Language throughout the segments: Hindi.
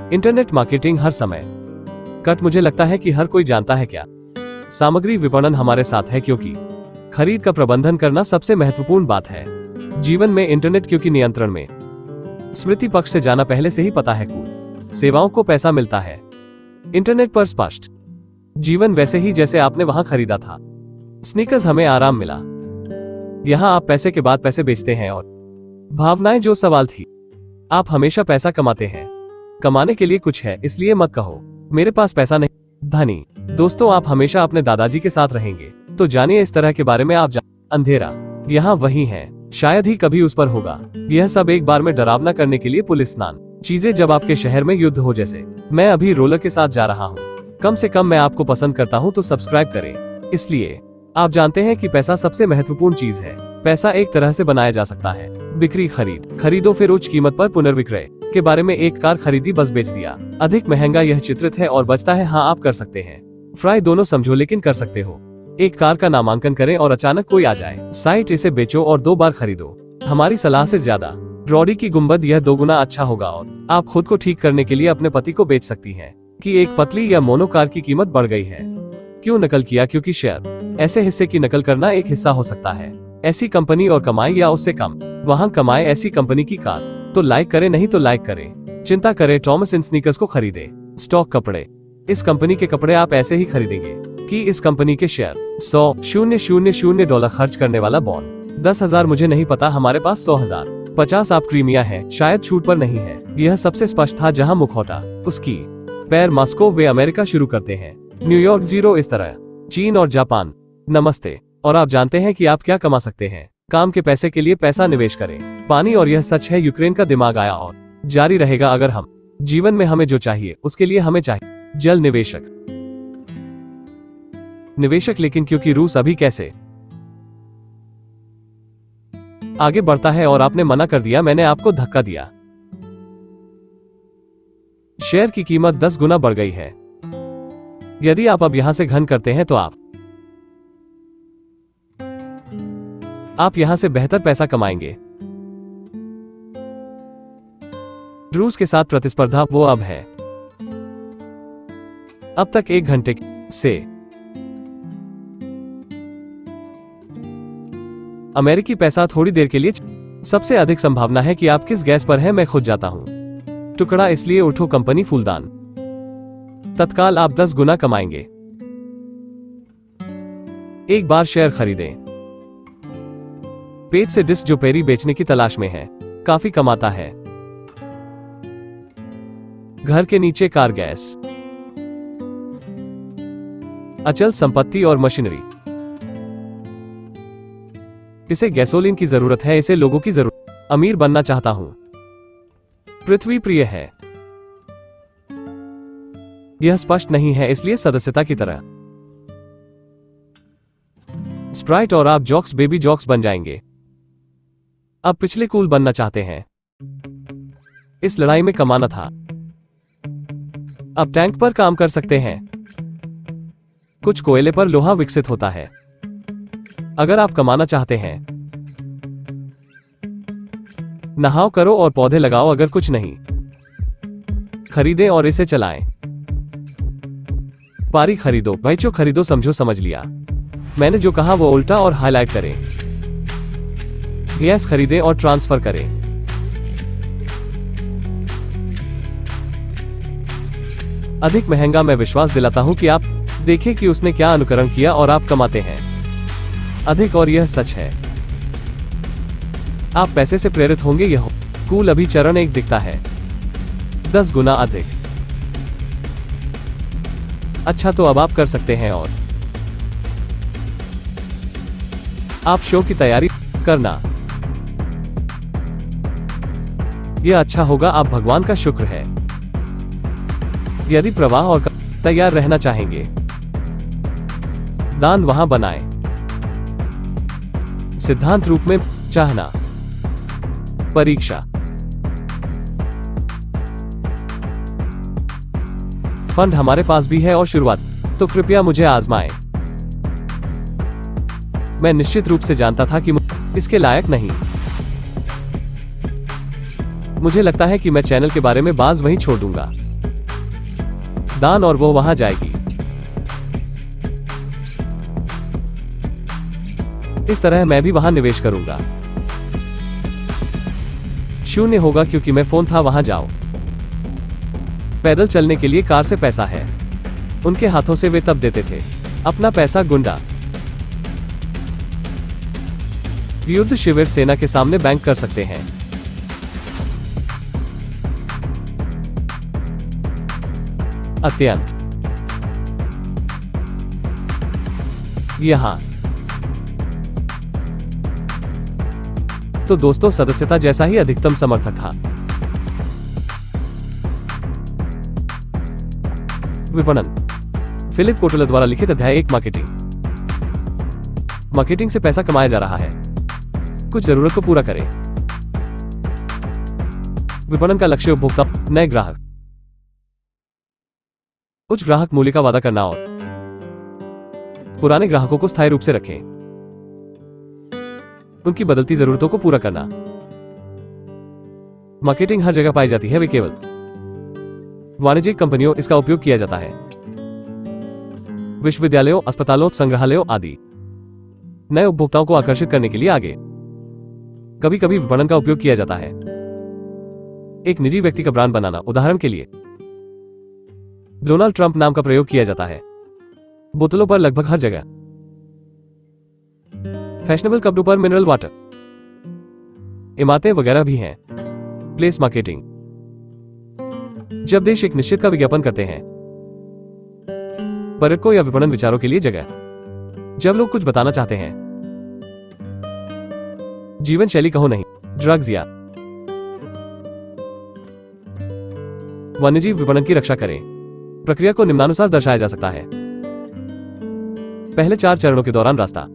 इंटरनेट मार्केटिंग हर समय कट मुझे लगता है कि हर कोई जानता है क्या। सामग्री विपणन हमारे साथ है क्योंकि खरीद का प्रबंधन करना सबसे महत्वपूर्ण बात है जीवन में। इंटरनेट क्योंकि नियंत्रण में स्मृति पक्ष से जाना पहले से ही पता है कूल सेवाओं को पैसा मिलता है। इंटरनेट पर स्पष्ट जीवन वैसे ही जैसे आपने वहां खरीदा था। स्नीकर्स हमें आराम मिला, यहां आप पैसे के बाद पैसे बेचते हैं। और भावनाएं जो सवाल थी, आप हमेशा पैसा कमाते हैं। कमाने के लिए कुछ है इसलिए मत कहो मेरे पास पैसा नहीं। धनी दोस्तों, आप हमेशा अपने दादाजी के साथ रहेंगे तो जानिए इस तरह के बारे में आप अंधेरा यहाँ वही है, शायद ही कभी उस पर होगा। यह सब एक बार में डरावना करने के लिए पुलिस स्नान चीजें जब आपके शहर में युद्ध हो। जैसे मैं अभी रोलर के साथ जा रहा हूँ। कम से कम मैं आपको पसंद करता हूँ तो सब्सक्राइब करें। इसलिए आप जानते हैं कि पैसा सबसे महत्वपूर्ण चीज है। पैसा एक तरह से बनाया जा सकता है। बिक्री खरीदो फिर उच्च कीमत पर पुनर्विक्रय के बारे में एक कार खरीदी बस बेच दिया। अधिक महंगा यह चित्रित है और बचता है। हाँ आप कर सकते हैं फ्राई दोनों समझो लेकिन कर सकते हो। एक कार का नामांकन करें और अचानक कोई आ जाए साइट इसे बेचो और 2 बार खरीदो। हमारी सलाह से ज्यादा रॉडी की गुंबद यह 2 गुना अच्छा होगा और आप खुद को ठीक करने के लिए अपने पति को बेच सकती हैं कि एक पतली या मोनो कार की कीमत बढ़ गई है। क्यों नकल किया? क्योंकि शेयर ऐसे हिस्से की नकल करना एक हिस्सा हो सकता है। ऐसी कंपनी और कमाए या उससे कम वहां कमाए ऐसी कंपनी की कार तो लाइक करें, नहीं तो लाइक करें। चिंता करें टॉमस इन स्नीकर्स को खरीदे। स्टॉक कपड़े, इस कंपनी के कपड़े आप ऐसे ही खरीदेंगे कि इस कंपनी के शेयर। $100,000 खर्च करने वाला बॉन्ड 10,000 मुझे नहीं पता, हमारे पास 100,000 50 आप क्रीमिया है, शायद छूट पर नहीं है। यह सबसे स्पष्ट था जहां मुखौटा उसकी पैर मास्को वे अमेरिका शुरू करते हैं। न्यूयॉर्क 0 इस तरह चीन और जापान। नमस्ते। और आप जानते हैं कि आप क्या कमा सकते हैं। काम के पैसे के लिए पैसा निवेश करें। पानी, और यह सच है यूक्रेन का दिमाग आया और जारी रहेगा। अगर हम जीवन में हमें जो चाहिए उसके लिए हमें चाहिए जल निवेशक। लेकिन क्योंकि रूस अभी कैसे आगे बढ़ता है और आपने मना कर दिया, मैंने आपको धक्का दिया। शेयर की कीमत 10 गुना बढ़ गई है। यदि आप अब यहां से घन करते हैं तो आप यहां से बेहतर पैसा कमाएंगे। रूस के साथ प्रतिस्पर्धा वो अब है। अब तक 1 घंटे से अमेरिकी पैसा थोड़ी देर के लिए। सबसे अधिक संभावना है कि आप किस गैस पर हैं, मैं खुद जाता हूं। टुकड़ा इसलिए उठो कंपनी फूलदान। तत्काल आप 10 गुना कमाएंगे। एक बार शेयर खरीदें। पेट से डिस्क जो पेरी बेचने की तलाश में है, काफी कमाता है। घर के नीचे कार, गैस, अचल संपत्ति और मशीनरी। इसे गैसोलीन की जरूरत है, इसे लोगों की जरूरत। अमीर बनना चाहता हूं। पृथ्वी प्रिय है। यह स्पष्ट नहीं है इसलिए सदस्यता की तरह स्प्राइट और आप जॉक्स बेबी जॉक्स बन जाएंगे। अब पिछले कूल बनना चाहते हैं। इस लड़ाई में कमाना था। अब टैंक पर काम कर सकते हैं। कुछ कोयले पर लोहा विकसित होता है। अगर आप कमाना चाहते हैं, नहाओ करो और पौधे लगाओ। अगर कुछ नहीं, खरीदें और इसे चलाएं। पारी खरीदो, बच्चों खरीदो, समझो, समझ लिया। मैंने जो कहा वो उल्टा और हाईलाइट करें। गैस खरीदें और ट्रांसफर करें। अधिक महंगा। मैं विश्वास दिलाता हूं कि आप देखें कि उसने क्या अनुकरण किया और आप कमाते हैं अधिक। और यह सच है, आप पैसे से प्रेरित होंगे। यह कूल अभी चरण 1 दिखता है 10 गुना अधिक। अच्छा, तो अब आप कर सकते हैं और आप शो की तैयारी करना। यह अच्छा होगा। आप भगवान का शुक्र है यदि प्रवाह और तैयार रहना चाहेंगे। दान वहां बनाएं। सिद्धांत रूप में चाहना। परीक्षा। फंड हमारे पास भी है और शुरुआत, तो कृपया मुझे आजमाएं। मैं निश्चित रूप से जानता था कि इसके लायक नहीं। मुझे लगता है कि मैं चैनल के बारे में बाज वहीं छोड़ दूंगा। दान और वो वहां जाएगी। इस तरह मैं भी वहां निवेश करूंगा। शून्य होगा क्योंकि मैं फोन था वहां जाओ। पैदल चलने के लिए कार से पैसा है। उनके हाथों से वे तब देते थे अपना पैसा गुंडा। युद्ध शिविर सेना के सामने बैंक कर सकते हैं। अत्यंत यहां तो दोस्तों सदस्यता जैसा ही अधिकतम समर्थक था। विपणन। फिलिप कोटलर द्वारा लिखित अध्याय 1 मार्केटिंग। मार्केटिंग से पैसा कमाया जा रहा है। कुछ जरूरत को पूरा करें। विपणन का लक्ष्य उपभोक्ता, नए ग्राहक, उच्च ग्राहक मूल्य का वादा करना और पुराने ग्राहकों को स्थायी रूप से रखें। उनकी बदलती जरूरतों को पूरा करना। मार्केटिंग हर जगह पाई जाती है, वे केवल वाणिज्यिक कंपनियों इसका उपयोग किया जाता है। विश्वविद्यालयों, अस्पतालों, संग्रहालयों आदि नए उपभोक्ताओं को आकर्षित करने के लिए आगे। कभी कभी विपणन का उपयोग किया जाता है एक निजी व्यक्ति का ब्रांड बनाना। उदाहरण के लिए डोनाल्ड ट्रंप नाम का प्रयोग किया जाता है बोतलों पर लगभग हर जगह। फैशनेबल कपड़ों पर मिनरल वाटर, इमारतें वगैरह भी हैं। Place marketing. जब देश एक निश्चित का विज्ञापन करते हैं, पर्यटकों या विपणन विचारों के लिए जगह। जब लोग कुछ बताना चाहते हैं, जीवन शैली कहो नहीं, ड्रग्स या वन्यजीव विपणन की रक्षा करें। प्रक्रिया को निम्नानुसार दर्शाया जा सकता है। पहले 4 चरणों के दौरान रास्ता।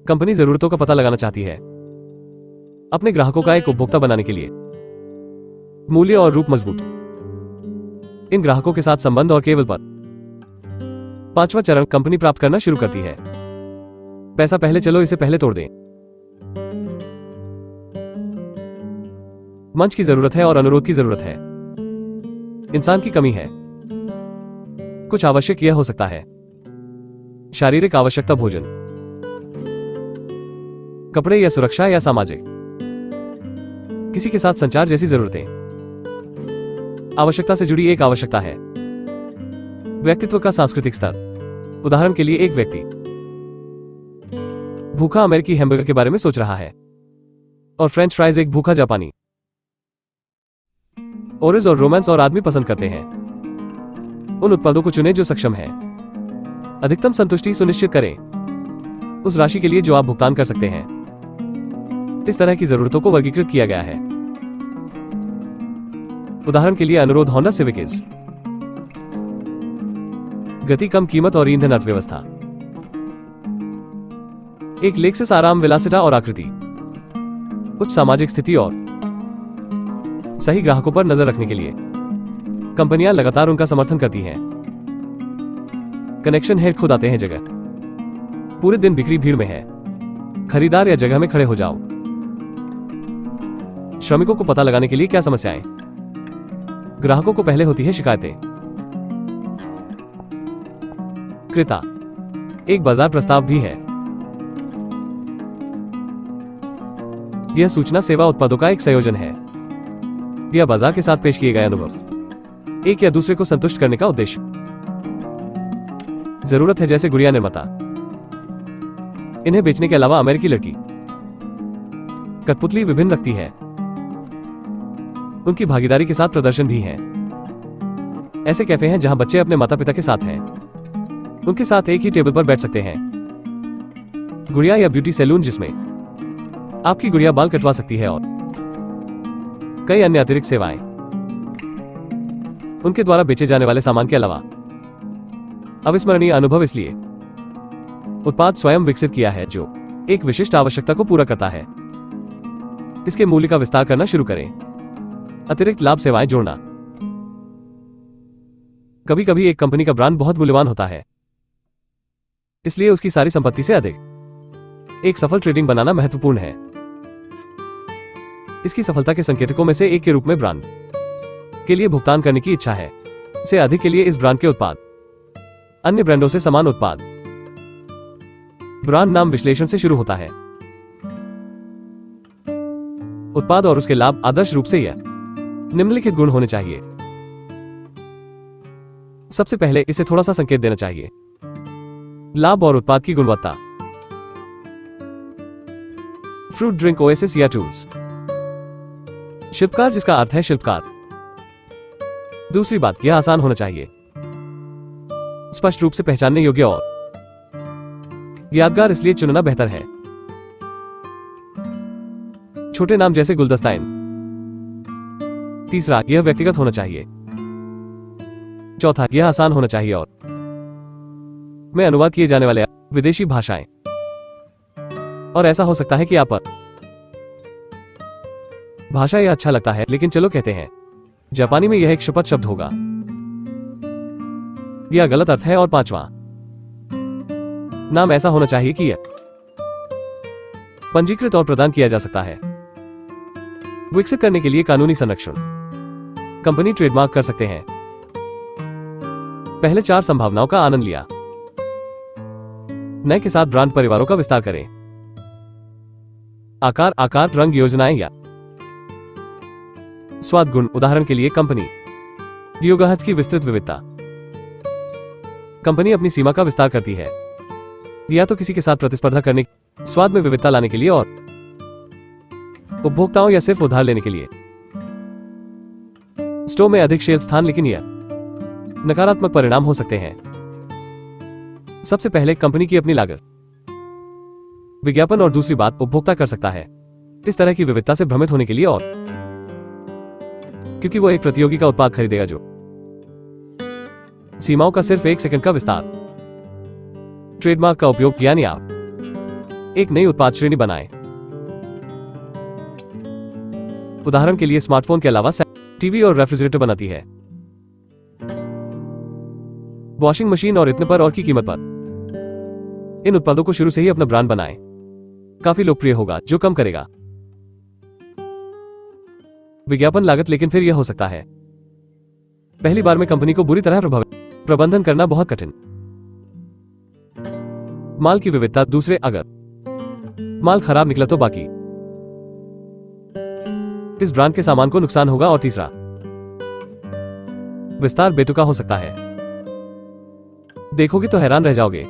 कंपनी जरूरतों का पता लगाना चाहती है अपने ग्राहकों का एक उपभोक्ता बनाने के लिए। मूल्य और रूप मजबूत, इन ग्राहकों के साथ संबंध और केवल पर। 5वां चरण, कंपनी प्राप्त करना शुरू करती है पैसा। पहले चलो इसे पहले तोड़ दें। मंच की जरूरत है और अनुरोध की जरूरत है। इंसान की कमी है। कुछ आवश्यक यह हो सकता है शारीरिक आवश्यकता, भोजन, कपड़े या सुरक्षा या सामाजिक, किसी के साथ संचार जैसी जरूरतें। आवश्यकता से जुड़ी एक आवश्यकता है व्यक्तित्व का सांस्कृतिक स्तर। उदाहरण के लिए एक व्यक्ति भूखा अमेरिकी हैमबर्गर के बारे में सोच रहा है और फ्रेंच फ्राइज एक भूखा जापानी। ओरिज और रोमांस और आदमी पसंद करते हैं। उन उत्पादों को चुनें जो सक्षम हैं। अधिकतम संतुष्टि सुनिश्चित करें उस राशि के लिए जो आप भुगतान कर सकते हैं। इस तरह की जरूरतों को वर्गीकृत किया गया है। उदाहरण के लिए अनुरोध होंडा सिविक इज। गति, कम कीमत और ईंधन अर्थव्यवस्था। एक लेक्सस आराम, विलासिता और आकृति। उच्च सामाजिक स्थिति और सही ग्राहकों पर नजर रखने के लिए कंपनियां लगातार उनका समर्थन करती हैं। कनेक्शन हेड खुद आते हैं जगह। पूरे दिन बिक्री भीड़ में है। खरीदार या जगह में खड़े हो जाओ। श्रमिकों को पता लगाने के लिए क्या समस्याएं। ग्राहकों को पहले होती है शिकायतें। क्रेता, एक बाजार प्रस्ताव भी है। यह सूचना सेवा उत्पादों का एक संयोजन है या बाजार के साथ पेश किए गए अनुभव। एक या दूसरे को संतुष्ट करने का उद्देश्य। जरूरत है जैसे गुड़िया निर्माता। इन्हें बेचने के अलावा अमेरिकी लड़की कठपुतली विभिन्न रखती है। उनकी भागीदारी के साथ प्रदर्शन भी है। ऐसे कैफे हैं जहां बच्चे अपने माता पिता के साथ हैं। उनके साथ एक ही टेबल पर बैठ सकते हैं। गुड़िया या ब्यूटी सैलून जिसमें आपकी गुड़िया बाल कटवा सकती है और कई अन्य अतिरिक्त सेवाएं। उनके द्वारा बेचे जाने वाले सामान के अलावा अविस्मरणीय अनुभव इसलिए उत्पाद स्वयं विकसित किया है जो एक विशिष्ट आवश्यकता को पूरा करता है। इसके मूल्य का विस्तार करना शुरू करें। अतिरिक्त लाभ सेवाएं जोड़ना। कभी कभी एक कंपनी का ब्रांड बहुत मूल्यवान होता है, इसलिए उसकी सारी संपत्ति से अधिक एक सफल ट्रेडिंग बनाना महत्वपूर्ण है। इसकी सफलता के संकेतकों में से एक के रूप में ब्रांड के लिए भुगतान करने की इच्छा है। से अधिक के लिए इस ब्रांड के उत्पाद अन्य ब्रांडों से समान उत्पाद। ब्रांड नाम विश्लेषण से शुरू होता है। उत्पाद और उसके लाभ आदर्श रूप से यह निम्नलिखित गुण होने चाहिए। सबसे पहले इसे थोड़ा सा संकेत देना चाहिए। लाभ और उत्पाद की गुणवत्ता। फ्रूट ड्रिंक ओएसिस या टूल्स। शिल्पकार जिसका अर्थ है शिल्पकार। दूसरी बात, यह आसान होना चाहिए, स्पष्ट रूप से पहचानने योग्य और यादगार इसलिए चुनना बेहतर है। छोटे नाम जैसे गुलदस्ताइन। तीसरा, यह व्यक्तिगत होना चाहिए। चौथा, यह आसान होना चाहिए और में अनुवाद किए जाने वाले विदेशी भाषाएं। और ऐसा हो सकता है कि आप पर भाषा यह अच्छा लगता है, लेकिन चलो कहते हैं जापानी में यह एक शपथ शब्द होगा। यह गलत अर्थ है। और पांचवा, नाम ऐसा होना चाहिए कि यह पंजीकृत और प्रदान किया जा सकता है। विकसित करने के लिए कानूनी संरक्षण। कंपनी ट्रेडमार्क कर सकते हैं। पहले 4 संभावनाओं का आनंद लिया। नए के साथ ब्रांड परिवारों का विस्तार करें। आकार, रंग, योजनाएं या स्वाद गुण। उदाहरण के लिए कंपनी योगाहत की विस्तृत विविधता। कंपनी अपनी सीमा का विस्तार करती है या तो किसी के साथ प्रतिस्पर्धा करने, स्वाद में विविधता लाने के लिए और उपभोक्ताओं या सिर्फ उधार लेने के लिए। स्टोर में अधिक शेल्फ स्थान, लेकिन यह नकारात्मक परिणाम हो सकते हैं। सबसे पहले कंपनी की अपनी लागत, विज्ञापन और दूसरी बात उपभोक्ता कर सकता है इस तरह की विविधता से भ्रमित होने के लिए, और क्योंकि वो एक प्रतियोगी का उत्पाद खरीदेगा जो सीमाओं का सिर्फ 1 सेकंड का विस्तार। ट्रेडमार्क का उपयोग, यानी आप एक नई उत्पाद श्रेणी बनाएं। उदाहरण के लिए स्मार्टफोन के अलावा टीवी और रेफ्रिजरेटर बनाती है, वॉशिंग मशीन और इतने पर और की कीमत पर। इन उत्पादों को शुरू से ही अपना ब्रांड बनाएं। काफी लोकप्रिय होगा, जो कम करेगा विज्ञापन लागत, लेकिन फिर यह हो सकता है पहली बार में कंपनी को बुरी तरह प्रबंधन करना बहुत कठिन। माल की विविधता। दूसरे, अगर माल खराब निकला तो बाकी इस ब्रांड के सामान को नुकसान होगा। और तीसरा, विस्तार बेतुका हो सकता है, देखोगे तो हैरान रह जाओगे।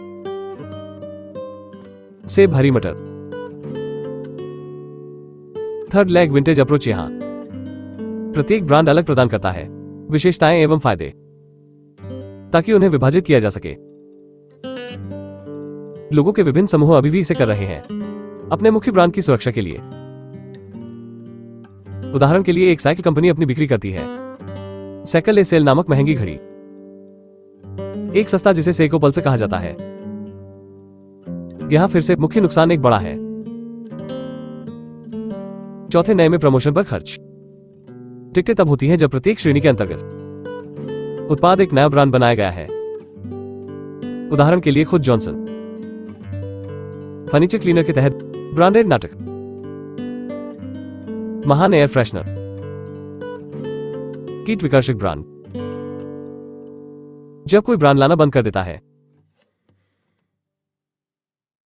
सेब, हरी मटर। Third leg, vintage approach. यहां प्रत्येक ब्रांड अलग प्रदान करता है विशेषताएं एवं फायदे, ताकि उन्हें विभाजित किया जा सके। लोगों के विभिन्न समूह अभी भी इसे कर रहे हैं अपने मुख्य ब्रांड की सुरक्षा के लिए। उदाहरण के लिए एक साइकिल कंपनी अपनी बिक्री करती है साइकिल ए सेल नामक महंगी घड़ी, एक सस्ता जिसे सेको पल्स कहा जाता है। यहां फिर से मुख्य नुकसान एक बड़ा है। चौथे, नए में प्रमोशन पर खर्च। टिकटें तब होती हैं जब प्रत्येक श्रेणी के अंतर्गत उत्पाद एक नया ब्रांड बनाया गया है। उदाहरण के लिए खुद जॉनसन फर्नीचर क्लीनर के तहत ब्रांडेड नाटक, महान एयर फ्रेशनर, कीट विकर्षक ब्रांड। जब कोई ब्रांड लाना बंद कर देता है,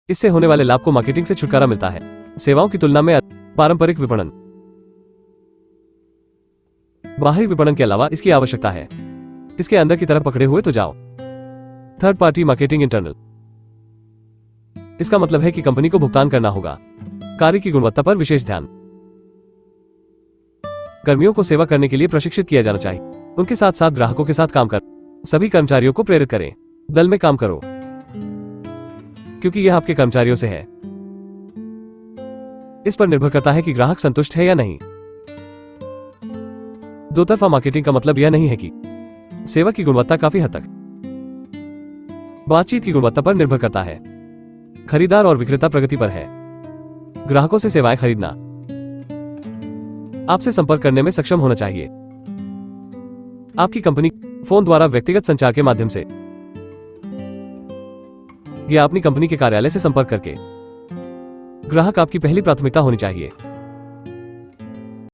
इससे होने वाले लाभ को मार्केटिंग से छुटकारा मिलता है, सेवाओं की तुलना में पारंपरिक विपणन। बाहरी विपणन के अलावा इसकी आवश्यकता है इसके अंदर की तरफ पकड़े हुए तो जाओ। Third party marketing, internal. इसका मतलब है कि कंपनी को भुगतान करना होगा कार्य की गुणवत्ता पर विशेष ध्यान। कर्मियों को सेवा करने के लिए प्रशिक्षित किया जाना चाहिए। उनके साथ साथ ग्राहकों के साथ काम कर सभी कर्मचारियों को प्रेरित करें, दल में काम करो, क्योंकि यह आपके कर्मचारियों से है। इस पर निर्भर करता है कि ग्राहक संतुष्ट है या नहीं। दो तरफा मार्केटिंग का मतलब यह नहीं है कि सेवा की गुणवत्ता काफी हद तक बातचीत की गुणवत्ता पर निर्भर करता है, खरीदार और विक्रेता प्रगति पर है। ग्राहकों से सेवाएं खरीदना आपसे संपर्क करने में सक्षम होना चाहिए। आपकी कंपनी फोन द्वारा व्यक्तिगत संचार के माध्यम से या अपनी कंपनी के कार्यालय से संपर्क करके ग्राहक आपकी पहली प्राथमिकता होनी चाहिए।